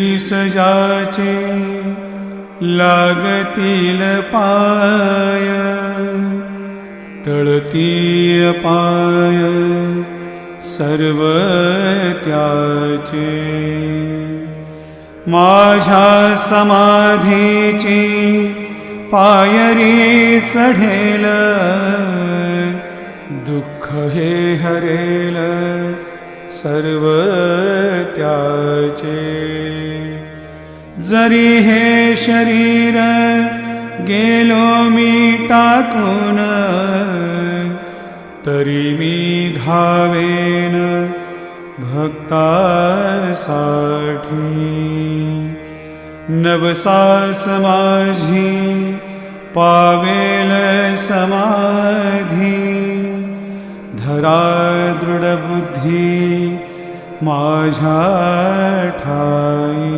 सजाचे लागतील पाय, टळतीय पाय सर्व त्याचे। माझ्या समाधीची पायरी चढेल, दुःख हे हरेल सर्व त्याचे। जरी हे शरीर गेलो मी टाकून, तरी मी धावेन भक्तासाठी। नवसास माझी पावेल समाधी, धरा दृढ बुद्धी माझ्या ठाई।